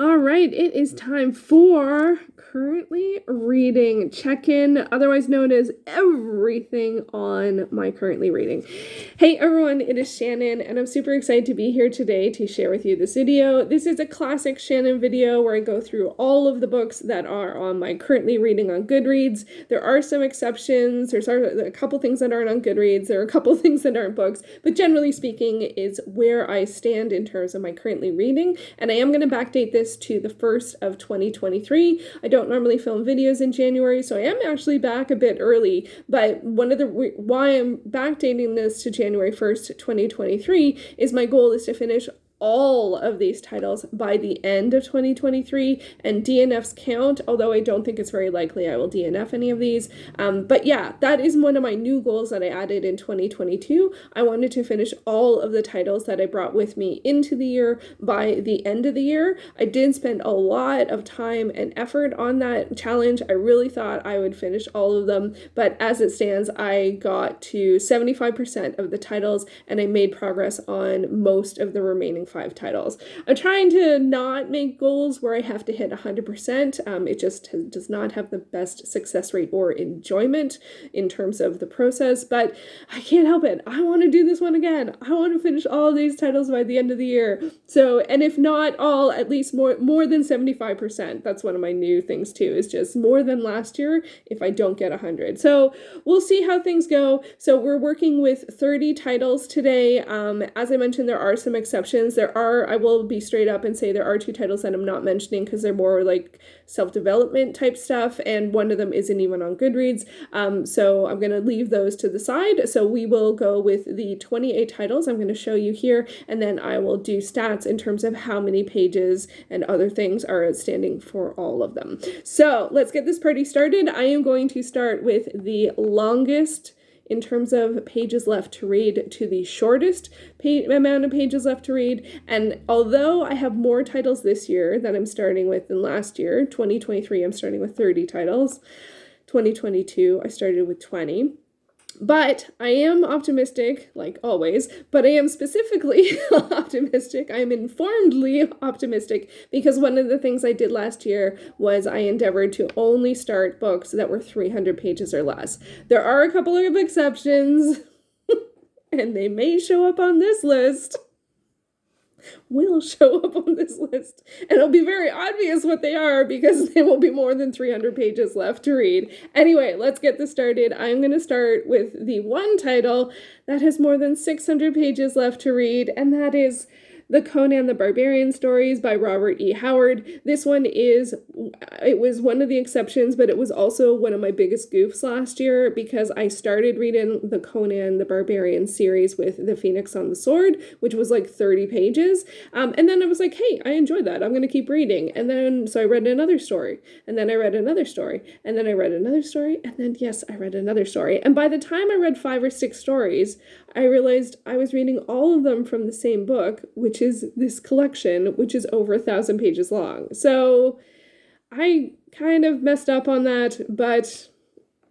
All right, it is time for currently reading check-in, otherwise known as everything on my currently reading. Hey everyone, it is Shannon, and I'm super excited to be here today to share with you this video. This is a classic Shannon video where I go through all of the books that are on my currently reading on Goodreads. There are some exceptions. There's a couple things that aren't on Goodreads. There are a couple things that aren't books, but generally speaking is where I stand in terms of my currently reading, and I am going to backdate this to the 1st of 2023. I don't normally film videos in January, so I am actually back a bit early, but one of the why I'm backdating this to January 1st, 2023 is my goal is to finish all of these titles by the end of 2023 and DNF's count, although I don't think it's very likely I will DNF any of these. But yeah, that is one of my new goals that I added in 2022. I wanted to finish all of the titles that I brought with me into the year by the end of the year. I did spend a lot of time and effort on that challenge. I really thought I would finish all of them, but as it stands, I got to 75% of the titles and I made progress on most of the remaining 5 titles. I'm trying to not make goals where I have to hit 100%. It just does not have the best success rate or enjoyment in terms of the process, but I can't help it. I want to do this one again. I want to finish all of these titles by the end of the year. So, and if not all, at least more than 75%. That's one of my new things too, is just more than last year if I don't get 100. So we'll see how things go. So we're working with 30 titles today. As I mentioned, there are some exceptions. I will be straight up and say there are 2 titles that I'm not mentioning because they're more like self-development type stuff, and one of them isn't even on Goodreads. So I'm going to leave those to the side. So we will go with the 28 titles I'm going to show you here, and then I will do stats in terms of how many pages and other things are outstanding for all of them. So let's get this party started. I am going to start with the longest in terms of pages left to read to the shortest amount of pages left to read. And although I have more titles this year that I'm starting with than last year, 2023 I'm starting with 30 titles, 2022 I started with 20. But I am optimistic, like always, but I am specifically optimistic. I am informedly optimistic because one of the things I did last year was I endeavored to only start books that were 300 pages or less. There are a couple of exceptions, and they may show up on this list. Will show up on this list, and it'll be very obvious what they are because there will be more than 300 pages left to read. Anyway, let's get this started. I'm going to start with the one title that has more than 600 pages left to read, and that is the Conan the Barbarian stories by Robert E. Howard. This one it was one of the exceptions, but it was also one of my biggest goofs last year because I started reading the Conan the Barbarian series with The Phoenix on the Sword, which was like 30 pages. And then I was like, hey, I enjoyed that. I'm going to keep reading. And then, so I read another story, and then I read another story, and then I read another story, and then, yes, I read another story. And by the time I read 5 or 6 stories, I realized I was reading all of them from the same book, which is this collection, which is over 1,000 pages long. So I kind of messed up on that, but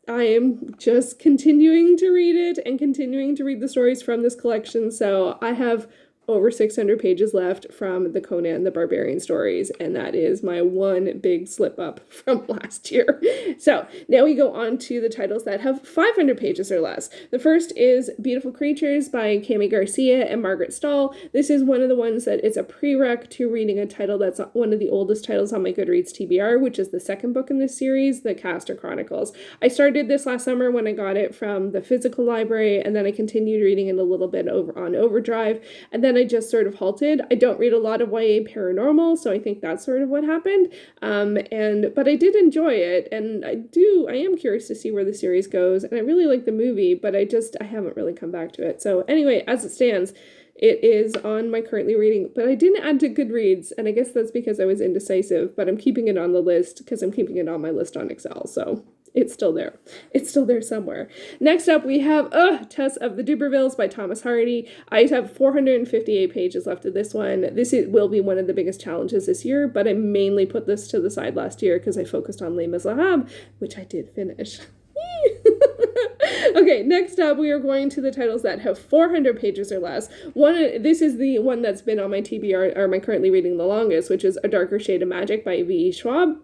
I am just continuing to read it and continuing to read the stories from this collection. So I have over 600 pages left from the Conan the Barbarian stories, and that is my one big slip up from last year. So now we go on to the titles that have 500 pages or less. The first is Beautiful Creatures by Garcia and Margaret Stohl. This is one of the ones that is a prereq to reading a title that's one of the oldest titles on my Goodreads TBR, which is the second book in this series, the Chronicles. I started this last summer when I got it from the physical library, and then I continued reading it a little bit on Overdrive, and then I just sort of halted. I don't read a lot of YA paranormal, so I think that's sort of what happened. But I did enjoy it, and I am curious to see where the series goes, and I really like the movie, but I haven't really come back to it. So anyway, as it stands, it is on my currently reading, but I didn't add to Goodreads, and I guess that's because I was indecisive, but I'm keeping it on the list because I'm keeping it on my list on Excel, so it's still there. It's still there somewhere. Next up, we have Tess of the Dubervilles by Thomas Hardy. I have 458 pages left of this one. Will be one of the biggest challenges this year, but I mainly put this to the side last year because I focused on Les Miserables, which I did finish. Okay, next up, we are going to the titles that have 400 pages or less. This is the one that's been on my TBR, or my currently reading the longest, which is A Darker Shade of Magic by V. Schwab.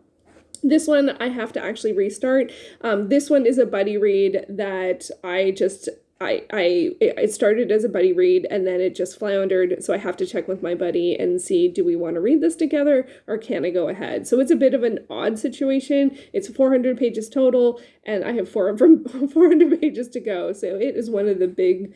This one I have to actually restart. This one is a buddy read that it started as a buddy read and then it just floundered, so I have to check with my buddy and see, do we want to read this together or can I go ahead? So it's a bit of an odd situation. It's 400 pages total and I have 400 pages to go, so it is one of the big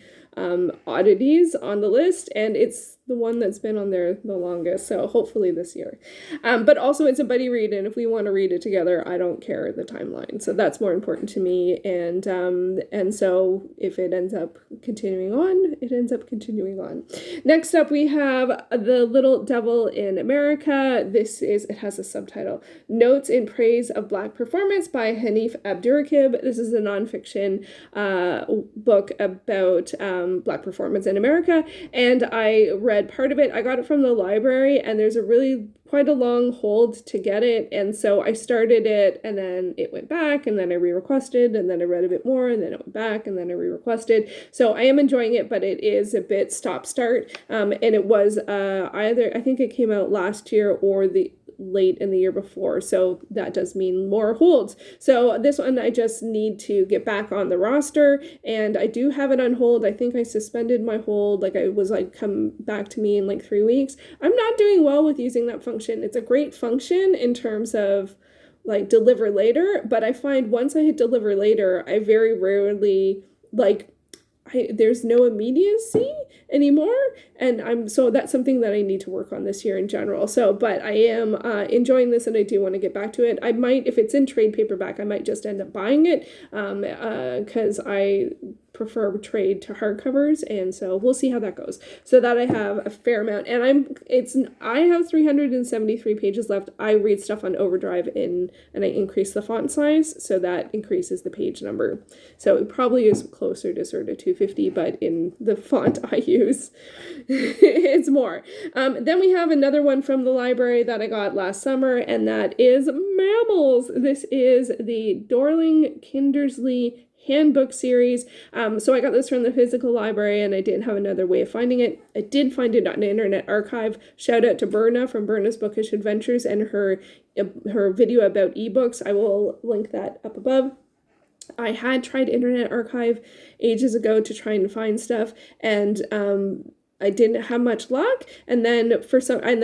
oddities on the list, and it's the one that's been on there the longest, so hopefully this year. But also it's a buddy read, and if we want to read it together, I don't care the timeline, so that's more important to me. And so if it ends up continuing on, it ends up continuing on. Next up, we have The Little Devil in America. It has a subtitle, Notes in Praise of Black Performance by Hanif Abdurraqib. This is a nonfiction book about Black performance in America, and I read part of it. I got it from the library, and there's quite a long hold to get it, and so I started it, and then it went back, and then I re-requested, and then I read a bit more, and then it went back, and then I re-requested. So I am enjoying it, but it is a bit stop-start, and it was either, I think it came out last year or late in the year before, so that does mean more holds. So this one I just need to get back on the roster, and I do have it on hold. I think I suspended my hold, come back to me in like 3 weeks. I'm not doing well with using that function. It's a great function in terms of like deliver later, but I find once I hit deliver later, I very rarely there's no immediacy anymore, and so that's something that I need to work on this year in general. So, but I am enjoying this, and I do want to get back to it. I might, if it's in trade paperback, I might just end up buying it, because I prefer trade to hardcovers, and so we'll see how that goes. So that I have a fair amount, and I have 373 pages left. I read stuff on Overdrive and I increase the font size, so that increases the page number. So it probably is closer to sort of 250, but in the font I use, it's more. Then we have another one from the library that I got last summer, and that is Mammals. This is the Dorling Kindersley handbook series. So I got this from the physical library, and I didn't have another way of finding it. I did find it on the Internet Archive. Shout out to Berna from Berna's Bookish Adventures and her video about ebooks. I will link that up above. I had tried Internet Archive ages ago to try and find stuff, and I didn't have much luck, and then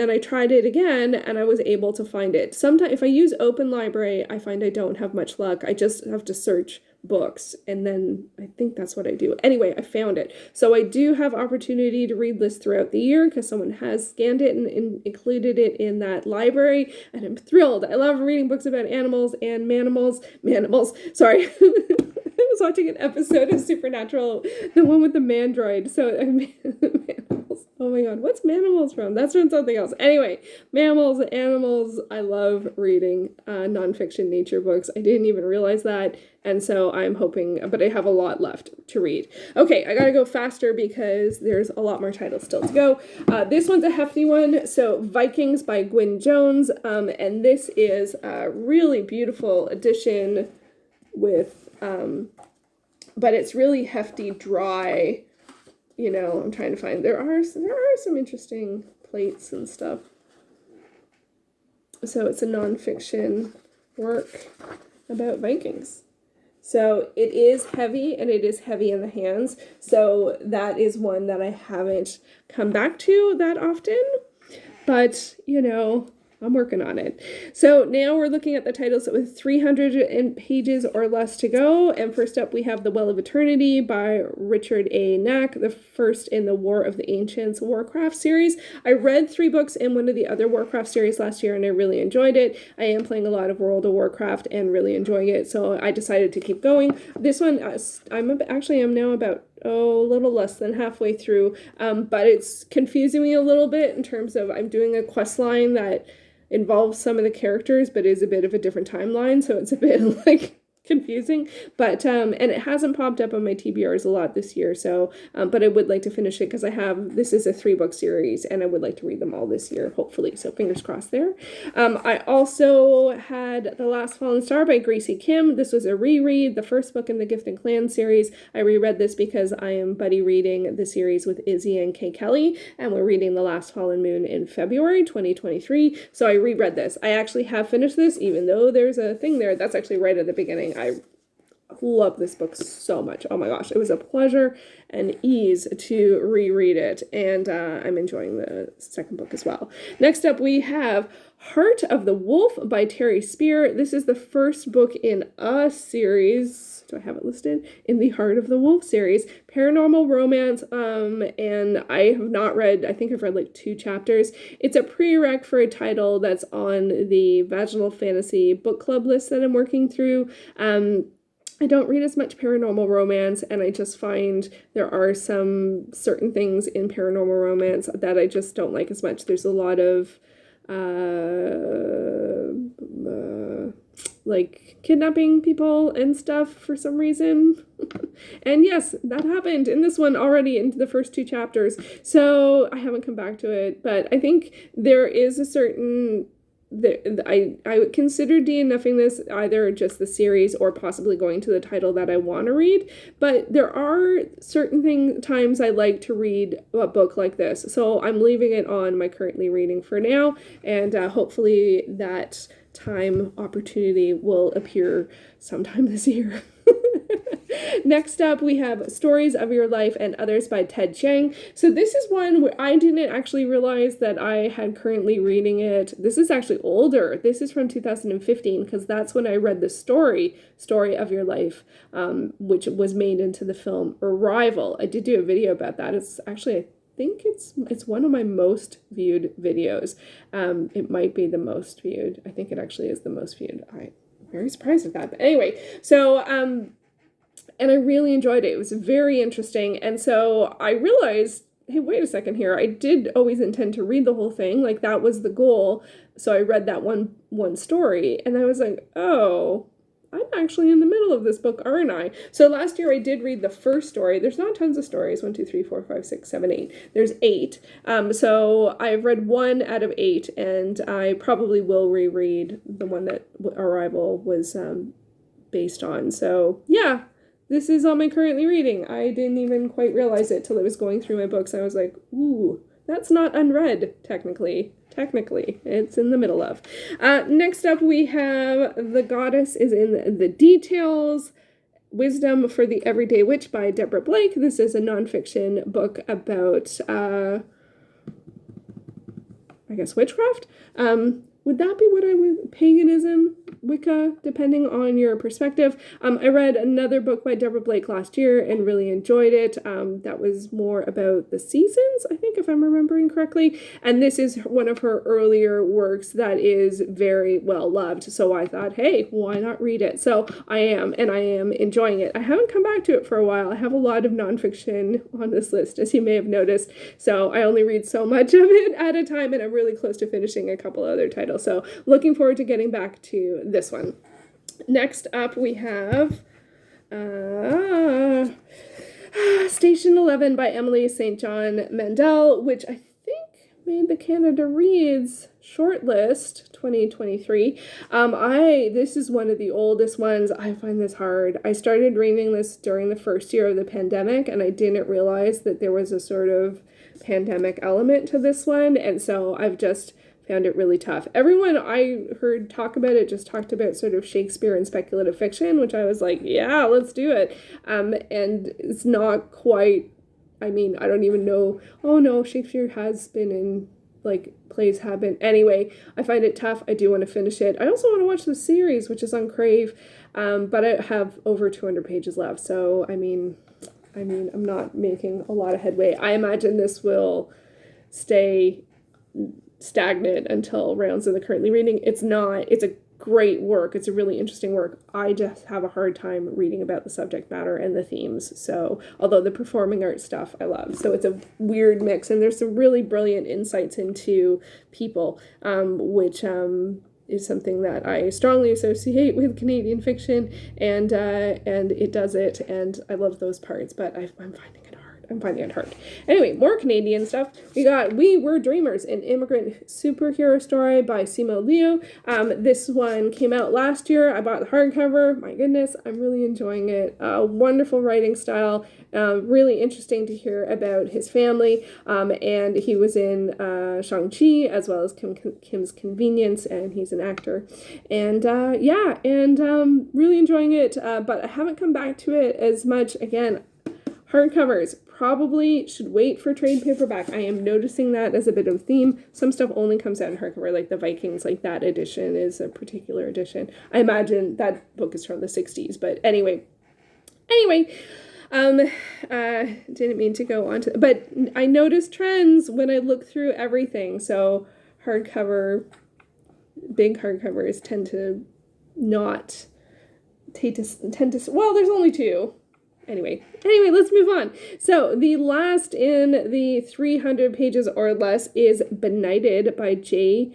I tried it again, and I was able to find it. Sometimes if I use Open Library, I find I don't have much luck. I just have to search books, and then I think that's what I do. Anyway, I found it. So I do have opportunity to read this throughout the year because someone has scanned it and included it in that library, and I'm thrilled. I love reading books about animals and manimals. Sorry. I was watching an episode of Supernatural, the one with the mandroid. So, mammals. Oh my god, what's Manimals from? That's from something else. Anyway, mammals, animals. I love reading nonfiction nature books. I didn't even realize that. And so I'm hoping, but I have a lot left to read. Okay, I gotta go faster because there's a lot more titles still to go. This one's a hefty one. So Vikings by Gwyn Jones. And this is a really beautiful edition with, but it's really hefty, dry. You know, I'm trying to find, there are some interesting plates and stuff. So it's a nonfiction work about Vikings. So it is heavy, and it is heavy in the hands. So that is one that I haven't come back to that often. But, you know, I'm working on it. So now we're looking at the titles with 300 pages or less to go. And first up, we have The Well of Eternity by Richard A. Knack, the first in the War of the Ancients Warcraft series. I read 3 books in one of the other Warcraft series last year, and I really enjoyed it. I am playing a lot of World of Warcraft and really enjoying it, so I decided to keep going. This one, I'm now about a little less than halfway through, but it's confusing me a little bit in terms of I'm doing a quest line that involves some of the characters, but is a bit of a different timeline, so it's a bit like confusing, but and it hasn't popped up on my TBRs a lot this year, so but I would like to finish it because this is a 3-book series and I would like to read them all this year, hopefully, so fingers crossed there. I also had The Last Fallen Star by Gracie Kim. This was a reread, the first book in the Gift and Clan series. I reread this because I am buddy reading the series with Izzy and Kay Kelly, and we're reading The Last Fallen Moon in February 2023, so I reread this. I actually have finished this, even though there's a thing there. That's actually right at the beginning. I love this book so much. Oh my gosh, it was a pleasure and ease to reread it, and I'm enjoying the second book as well. Next up, we have Heart of the Wolf by Terry Spear. This is the first book in a series. Do I have it listed? In the Heart of the Wolf series, paranormal romance, and I have not read, I think I've read like 2 chapters. It's a prereq for a title that's on the Vaginal Fantasy book club list that I'm working through. I don't read as much paranormal romance, and I just find there are some certain things in paranormal romance that I just don't like as much. There's a lot of like kidnapping people and stuff for some reason. And yes, that happened in this one already into the first 2 chapters. So I haven't come back to it, but I think there is a certain I would consider DNFing this, either just the series or possibly going to the title that I want to read, but there are certain times I like to read a book like this, so I'm leaving it on my currently reading for now, and hopefully that time opportunity will appear sometime this year. Next up, we have Stories of Your Life and Others by Ted Chiang. So this is one where I didn't actually realize that I had currently reading it. This is actually older. This is from 2015, because that's when I read the Story of Your Life, which was made into the film Arrival. I did do a video about that. It's actually, I think it's one of my most viewed videos. It might be the most viewed. I think it actually is the most viewed. I'm very surprised at that. But anyway, so and I really enjoyed it. It was very interesting. And so I realized, hey, wait a second here. I did always intend to read the whole thing. Like, that was the goal. So I read that one story, and I was like, oh, I'm actually in the middle of this book, aren't I? So last year I did read the first story. There's not tons of stories. 1, 2, 3, 4, 5, 6, 7, 8. There's 8. So I've read 1 out of 8, and I probably will reread the one that Arrival was based on. So yeah. This is on my currently reading. I didn't even quite realize it till I was going through my books. I was like, ooh, that's not unread, technically. Technically, it's in the middle of. Next up, we have The Goddess is in the Details. Wisdom for the Everyday Witch by Deborah Blake. This is a nonfiction book about, I guess, witchcraft. Would that be what I would, paganism, Wicca, depending on your perspective? I read another book by Deborah Blake last year and really enjoyed it. That was more about the seasons, I think, if I'm remembering correctly. And this is one of her earlier works that is very well loved. So I thought, hey, why not read it? So I am, and I am enjoying it. I haven't come back to it for a while. I have a lot of nonfiction on this list, as you may have noticed. So I only read so much of it at a time, and I'm really close to finishing a couple other titles. So looking forward to getting back to this one. Next up, we have Station 11 by Emily St. John Mandel, which I think made the Canada Reads shortlist 2023. This is one of the oldest ones. I find this hard. I started reading this during the first year of the pandemic, and I didn't realize that there was a sort of pandemic element to this one, and so I've just found it really tough. Everyone I heard talk about it just talked about sort of Shakespeare and speculative fiction, which I was like, yeah, let's do it. And it's not quite, I mean, I don't even know. Oh no, Shakespeare has been in, like, plays have been. Anyway, I find it tough. I do want to finish it. I also want to watch the series, which is on Crave, but I have over 200 pages left. So, I mean, I'm not making a lot of headway. I imagine this will stay stagnant until rounds of the currently reading. It's a great work. It's a really interesting work. I just have a hard time reading about the subject matter and the themes. So, although the performing arts stuff I love. So it's a weird mix, and there's some really brilliant insights into people, which is something that I strongly associate with Canadian fiction, and it does it, and I love those parts, but I'm finding it hard. Anyway, more Canadian stuff. We got We Were Dreamers, an immigrant superhero story by Simo Liu. This one came out last year. I bought the hardcover. My goodness, I'm really enjoying it. Wonderful writing style. Really interesting to hear about his family. And he was in Shang-Chi as well as Kim's Convenience, and he's an actor. And really enjoying it. But I haven't come back to it as much. Again, hardcovers probably should wait for trade paperback. I am noticing that as a bit of a theme. Some stuff only comes out in hardcover, like the Vikings, like that edition is a particular edition. I imagine that book is from the 60s, but anyway, didn't mean to go on to, but I notice trends when I look through everything. So big hardcovers tend to, well, there's only two. Anyway, let's move on. So the last in the 300 pages or less is Benighted by J.B.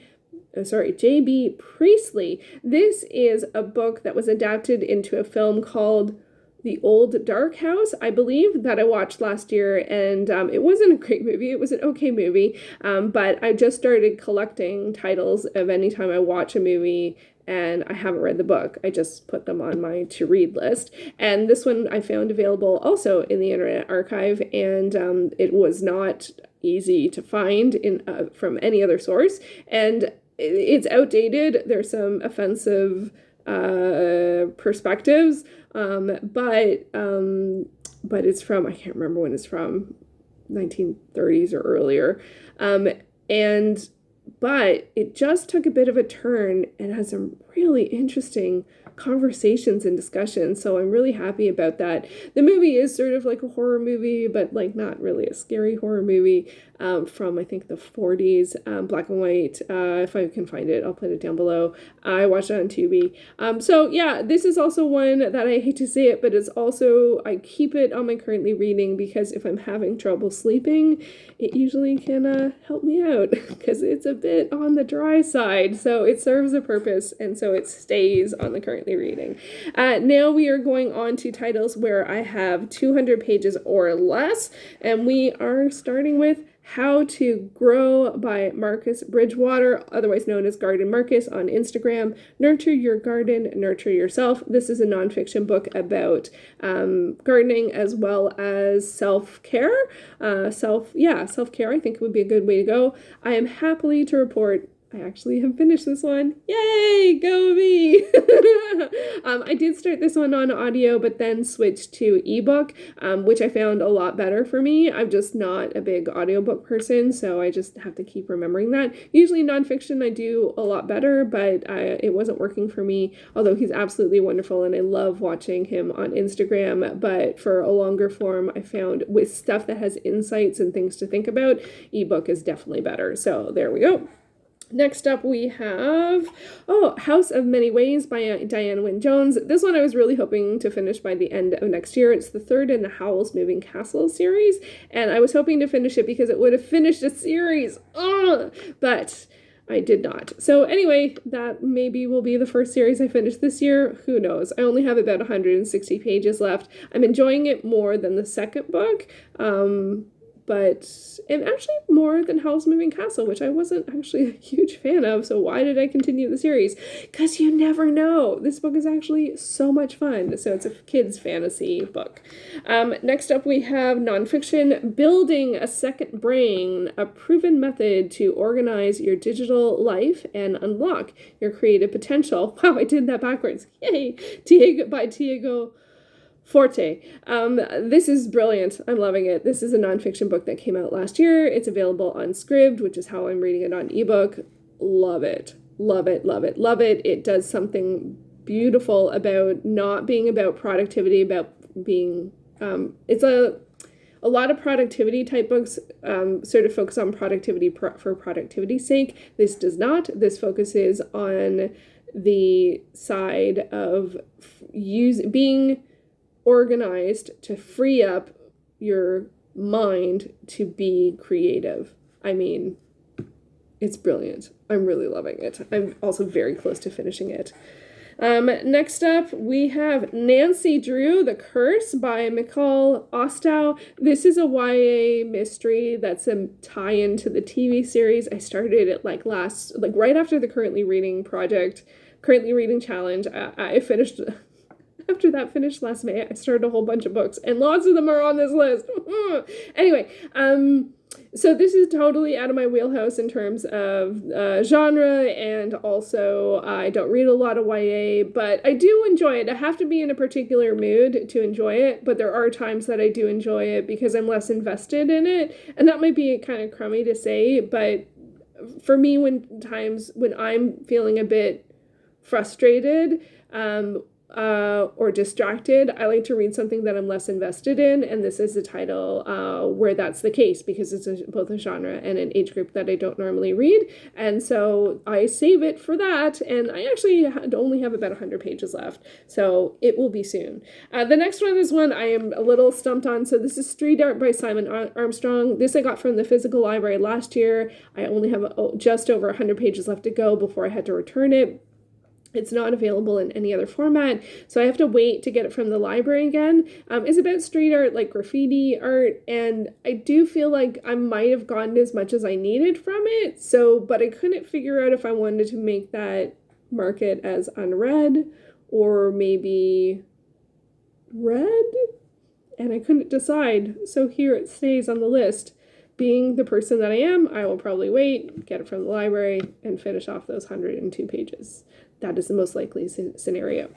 Priestley. This is a book that was adapted into a film called The Old Dark House, I believe, that I watched last year, and it wasn't a great movie. It was an okay movie, but I just started collecting titles of any time I watch a movie and I haven't read the book. I just put them on my to-read list. And this one I found available also in the Internet Archive, and it was not easy to find from any other source. And it's outdated. There's some offensive perspectives, but it's from, I can't remember when it's from, 1930s or earlier. But it just took a bit of a turn and has some really interesting conversations and discussions, so I'm really happy about that. The movie is sort of like a horror movie, but like not really a scary horror movie, from I think the 40s, black and white. If I can find it, I'll put it down below. I watched it on Tubi. So yeah, this is also one that I hate to say it, but it's also, I keep it on my currently reading because if I'm having trouble sleeping, it usually can help me out because it's a bit on the dry side, so it serves a purpose, and so it stays on the currently reading. Now we are going on to titles where I have 200 pages or less, and we are starting with How to Grow by Marcus Bridgewater, otherwise known as Garden Marcus on Instagram. Nurture your garden, nurture yourself. This is a nonfiction book about gardening as well as self-care. Self-care, I think would be a good way to go. I am happily to report I actually have finished this one. Yay! Go me! I did start this one on audio, but then switched to ebook, which I found a lot better for me. I'm just not a big audiobook person, so I just have to keep remembering that. Usually nonfiction I do a lot better, but it wasn't working for me, although he's absolutely wonderful, and I love watching him on Instagram. But for a longer form, I found with stuff that has insights and things to think about, ebook is definitely better. So there we go. Next up, we have, House of Many Ways by Diane Wynne Jones. This one I was really hoping to finish by the end of next year. It's the third in the Howl's Moving Castle series, and I was hoping to finish it because it would have finished a series. But I did not. So anyway, that maybe will be the first series I finish this year. Who knows? I only have about 160 pages left. I'm enjoying it more than the second book. And actually more than Howl's Moving Castle, which I wasn't actually a huge fan of, so why did I continue the series? Because you never know. This book is actually so much fun, so it's a kid's fantasy book. Next up we have nonfiction, Building a Second Brain, a proven method to organize your digital life and unlock your creative potential. Wow, I did that backwards. Yay! By Tiago Forte. This is brilliant. I'm loving it. This is a nonfiction book that came out last year. It's available on Scribd, which is how I'm reading it on ebook. Love it. Love it, love it, love it. It does something beautiful about not being about productivity, about being, it's a lot of productivity type books sort of focus on productivity for productivity's sake. This does not. This focuses on the side of being organized to free up your mind to be creative. I mean, It's brilliant. I'm really loving it. I'm also very close to finishing it. Next up, we have Nancy Drew, The Curse by Mikhail Ostow. This is a YA mystery that's a tie-in to the TV series. I started it right after the Currently Reading Challenge. I finished, after that finished last May, I started a whole bunch of books, and lots of them are on this list. Anyway, so this is totally out of my wheelhouse in terms of genre, and also I don't read a lot of YA, but I do enjoy it. I have to be in a particular mood to enjoy it, but there are times that I do enjoy it because I'm less invested in it, and that might be kind of crummy to say, but for me, when I'm feeling a bit frustrated, or distracted, I like to read something that I'm less invested in, and this is a title where that's the case because it's both a genre and an age group that I don't normally read, and so I save it for that, and I actually only have about 100 pages left, so it will be soon. The next one is one I am a little stumped on, so this is Street Art by Simon Armstrong. This I got from the physical library last year. I only have just over 100 pages left to go before I had to return it. It's not available in any other format, so I have to wait to get it from the library again. It's about street art, like graffiti art, and I do feel like I might have gotten as much as I needed from it, but I couldn't figure out if I wanted to make that mark it as unread, or maybe read, and I couldn't decide, so here it stays on the list. Being the person that I am, I will probably wait, get it from the library, and finish off those 102 pages. That is the most likely scenario.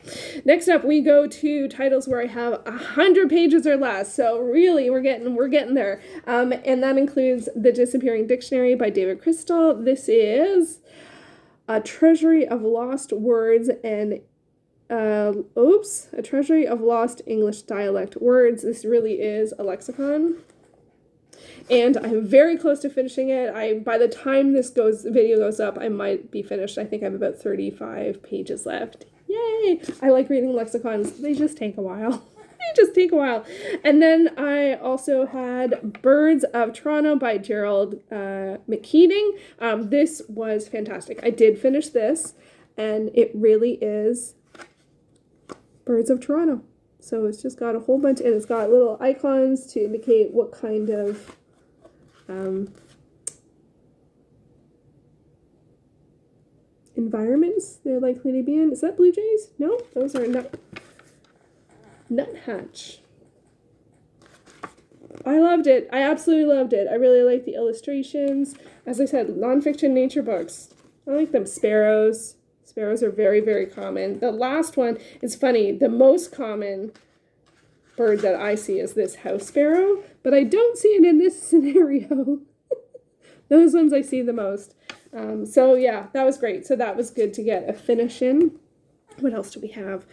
Next up, we go to titles where I have 100 pages or less. So really, we're getting there. And that includes The Disappearing Dictionary by David Crystal. This is a treasury of lost words and a treasury of lost English dialect words. This really is a lexicon. And I'm very close to finishing it. By the time this video goes up, I might be finished. I think I have about 35 pages left. Yay! I like reading lexicons. They just take a while. And then I also had Birds of Toronto by Gerald McKeating. This was fantastic. I did finish this, and it really is Birds of Toronto. So it's just got a whole bunch, and it's got little icons to indicate what kind of environments they're likely to be in. Is that blue jays? No, those are nuthatch. I loved it. I absolutely loved it. I really like the illustrations. As I said, nonfiction nature books. I like them. Sparrows. Sparrows are very, very common. The last one is funny. The most common bird that I see is this house sparrow, but I don't see it in this scenario. Those ones I see the most. So yeah, that was great. So that was good to get a finish in. What else do we have?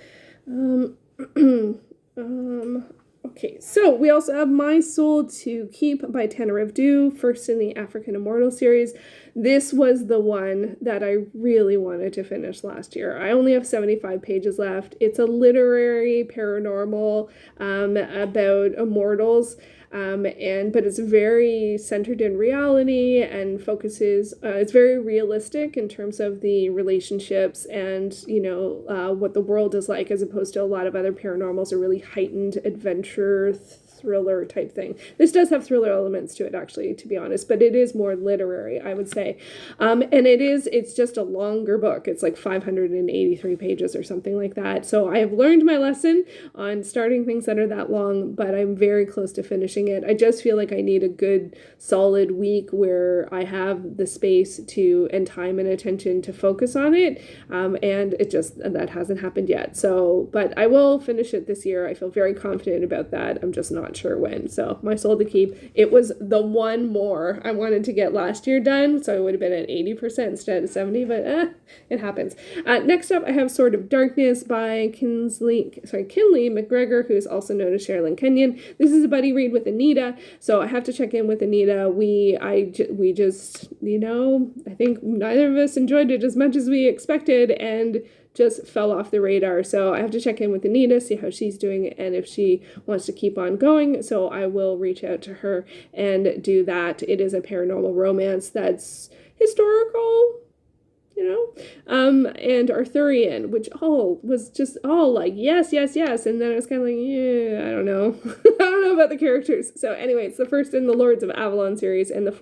Okay, so we also have My Soul to Keep by Tanner Dew, first in the African Immortal series. This was the one that I really wanted to finish last year. I only have 75 pages left. It's a literary paranormal about immortals, but it's very centered in reality and focuses, it's very realistic in terms of the relationships and, what the world is like, as opposed to a lot of other paranormals, a really heightened adventure thriller type thing. This does have thriller elements to it, actually, to be honest, but it is more literary, I would say. And it's just a longer book. It's like 583 pages or something like that. So I have learned my lesson on starting things that are that long, but I'm very close to finishing it. I just feel like I need a good solid week where I have the space and time and attention to focus on it. And that hasn't happened yet. So, but I will finish it this year. I feel very confident about that. I'm just not sure when. So My Soul to Keep, it was the one more I wanted to get last year done, so I would have been at 80% instead of 70, but it happens. Next up, I have Sword of Darkness by Kinley McGregor, who is also known as Sherilyn Kenyon. This is a buddy read with Anita, so I have to check in with Anita. We just, I think neither of us enjoyed it as much as we expected, and just fell off the radar. So I have to check in with Anita, see how she's doing, and if she wants to keep on going. So I will reach out to her and do that. It is a paranormal romance that's historical, and Arthurian, which was just all like, yes, yes, yes. And then I was kind of like, yeah, I don't know. I don't know about the characters. So anyway, it's the first in the Lords of Avalon series and the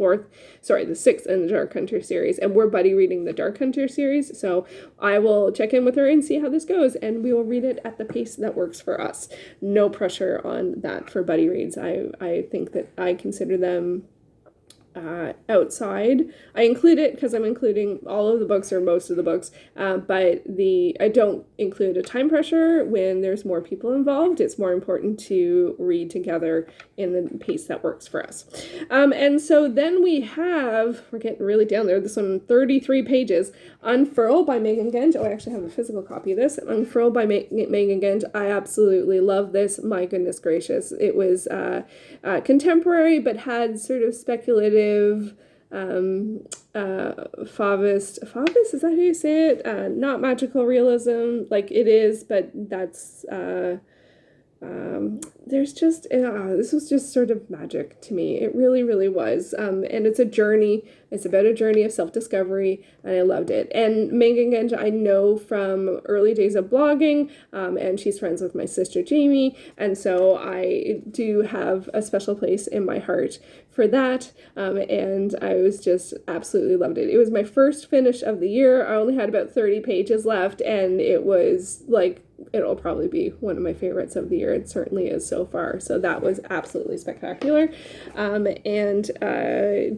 sixth in the Dark Hunter series. And we're buddy reading the Dark Hunter series. So I will check in with her and see how this goes. And we will read it at the pace that works for us. No pressure on that for buddy reads. I think that I consider them outside. I include it because I'm including all of the books or most of the books, but I don't include a time pressure when there's more people involved. It's more important to read together in the pace that works for us. And so then we're getting really down there. This one, 33 pages. Unfurl by Megan Genge. Oh, I actually have a physical copy of this. Unfurl by Megan Genge. I absolutely love this. My goodness gracious. It was contemporary, but had sort of speculative Fauvist, is that how you say it? Not magical realism, like it is, but that's there's just this was just sort of magic to me. It really, really was. And it's a journey. It's about a journey of self-discovery, and I loved it. And Megan Genge I know from early days of blogging, and she's friends with my sister Jamie, and so I do have a special place in my heart for that. And I was just absolutely loved it. It was my first finish of the year. I only had about 30 pages left, and it was like, it'll probably be one of my favorites of the year. It certainly is so far. So that was absolutely spectacular. And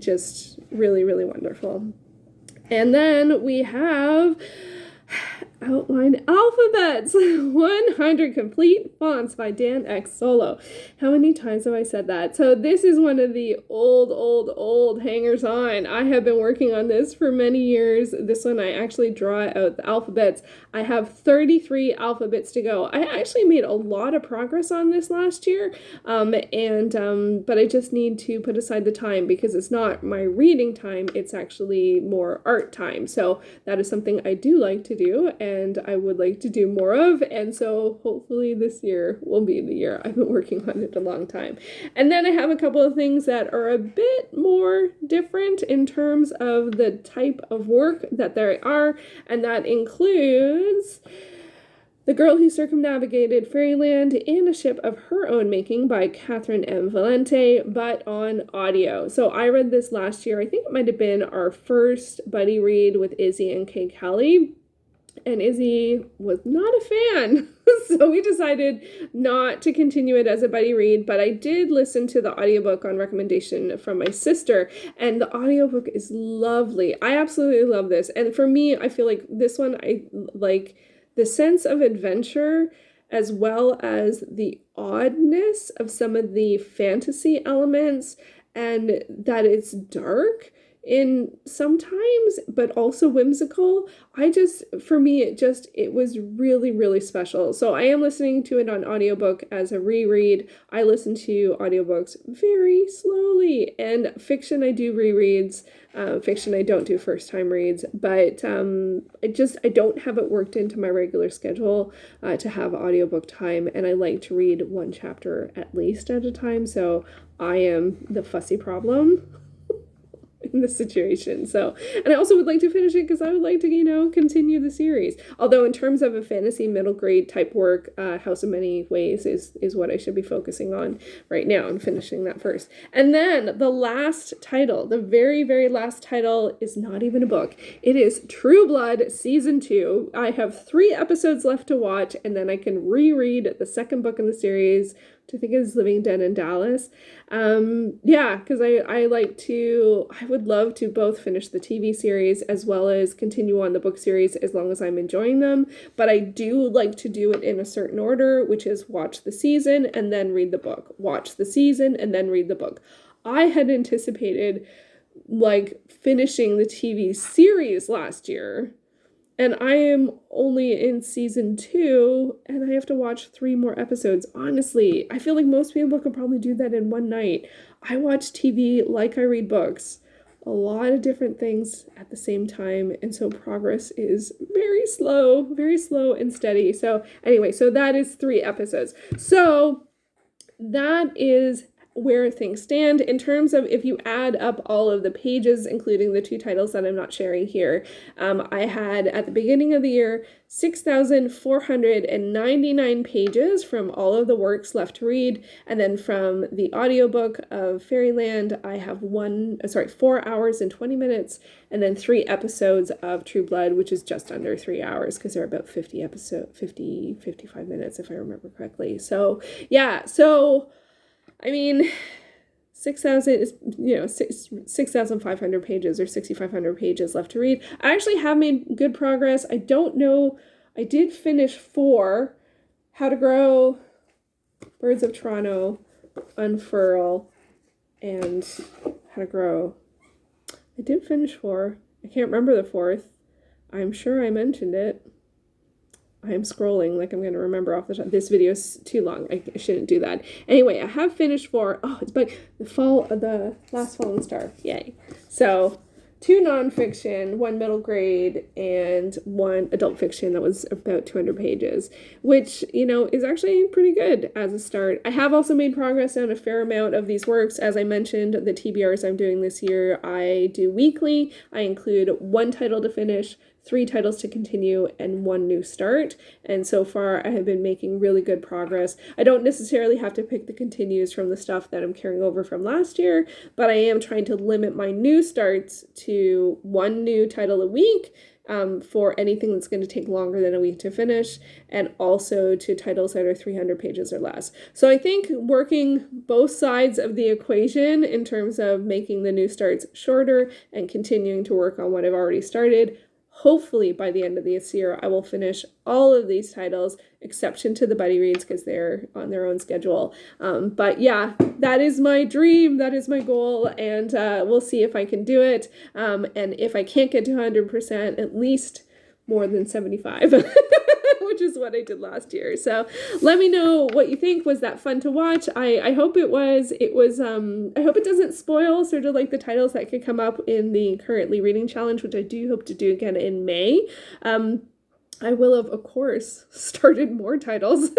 just really, really wonderful. And then we have Outline Alphabets, 100 Complete Fonts by Dan X Solo. How many times have I said that? So this is one of the old hangers on. I have been working on this for many years. This one I actually draw out the alphabets. I have 33 alphabets to go. I actually made a lot of progress on this last year, but I just need to put aside the time because it's not my reading time, it's actually more art time. So that is something I do like to do, and I would like to do more of, and so hopefully this year will be the year. I've been working on it a long time. And then I have a couple of things that are a bit more different in terms of the type of work that there are, and that includes The Girl Who Circumnavigated Fairyland in a Ship of Her Own Making by Catherine M. Valente, but on audio. So I read this last year. I think it might have been our first buddy read with Izzy and Kay Kelly. And Izzy was not a fan, so we decided not to continue it as a buddy read, but I did listen to the audiobook on recommendation from my sister, and the audiobook is lovely. I absolutely love this, and for me, I feel like this one, I like the sense of adventure as well as the oddness of some of the fantasy elements, and that it's dark in sometimes, but also whimsical. For me, it was really, really special. So I am listening to it on audiobook as a reread. I listen to audiobooks very slowly, and fiction I do rereads. Fiction I don't do first time reads, but I don't have it worked into my regular schedule to have audiobook time, and I like to read one chapter at least at a time, so I am the fussy problem in this situation. So, and I also would like to finish it because I would like to, continue the series. Although in terms of a fantasy middle grade type work, House of Many Ways is what I should be focusing on right now and finishing that first. And then the last title, the very, very last title is not even a book. It is True Blood Season 2. I have 3 episodes left to watch, and then I can reread the second book in the series, which I think is Living Dead in Dallas. Because I would love to both finish the TV series as well as continue on the book series as long as I'm enjoying them. But I do like to do it in a certain order, which is watch the season and then read the book. Watch the season and then read the book. I had anticipated finishing the TV series last year, and I am only in season 2, and I have to watch 3 more episodes. Honestly, I feel like most people could probably do that in one night. I watch TV like I read books. A lot of different things at the same time, and so progress is very slow and steady. So anyway, so that is 3 episodes. So that is where things stand in terms of if you add up all of the pages, including the 2 titles that I'm not sharing here. I had at the beginning of the year 6,499 pages from all of the works left to read, and then from the audiobook of Fairyland I have 4 hours and 20 minutes, and then 3 episodes of True Blood, which is just under 3 hours because they're about 55 minutes if I remember correctly. So yeah, so I mean, 6,000 is, 6,500 pages or 6,500 pages left to read. I actually have made good progress. I don't know. I did finish 4, How to Grow, Birds of Toronto, Unfurl, and How to Grow. I did finish 4. I can't remember the 4th. I'm sure I mentioned it. I am scrolling like I'm going to remember off the top. This video is too long. I shouldn't do that. Anyway, I have finished 4. Oh, it's by the Last Fallen Star. Yay. So 2 nonfiction, 1 middle grade, and 1 adult fiction that was about 200 pages, which, is actually pretty good as a start. I have also made progress on a fair amount of these works. As I mentioned, the TBRs I'm doing this year, I do weekly. I include 1 title to finish, 3 titles to continue, and 1 new start. And so far, I have been making really good progress. I don't necessarily have to pick the continues from the stuff that I'm carrying over from last year, but I am trying to limit my new starts to 1 new title a week for anything that's going to take longer than a week to finish, and also to titles that are 300 pages or less. So I think working both sides of the equation in terms of making the new starts shorter and continuing to work on what I've already started, hopefully by the end of this year, I will finish all of these titles, exception to the buddy reads because they're on their own schedule. But yeah, that is my dream. That is my goal. And we'll see if I can do it. And if I can't get to 100%, at least more than 75, which is what I did last year. So let me know what you think. Was that fun to watch? I hope it was. I hope it doesn't spoil sort of like the titles that could come up in the Currently Reading Challenge, which I do hope to do again in May. I will have, of course, started more titles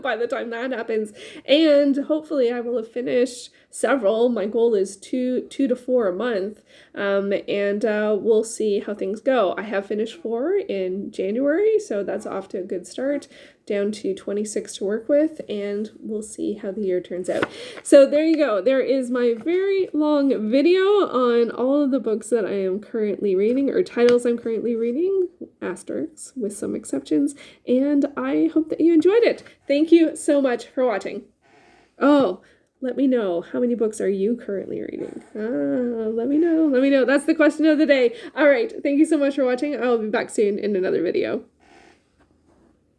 by the time that happens. And hopefully I will have finished several. My goal is two to 4 a month. And we'll see how things go. I have finished 4 in January, so that's off to a good start. Down to 26 to work with, and we'll see how the year turns out. So there you go. There is my very long video on all of the books that I am currently reading, or titles I'm currently reading, asterisks with some exceptions, and I hope that you enjoyed it. Thank you so much for watching. Oh, let me know, how many books are you currently reading? Let me know. That's the question of the day. All right. Thank you so much for watching. I'll be back soon in another video.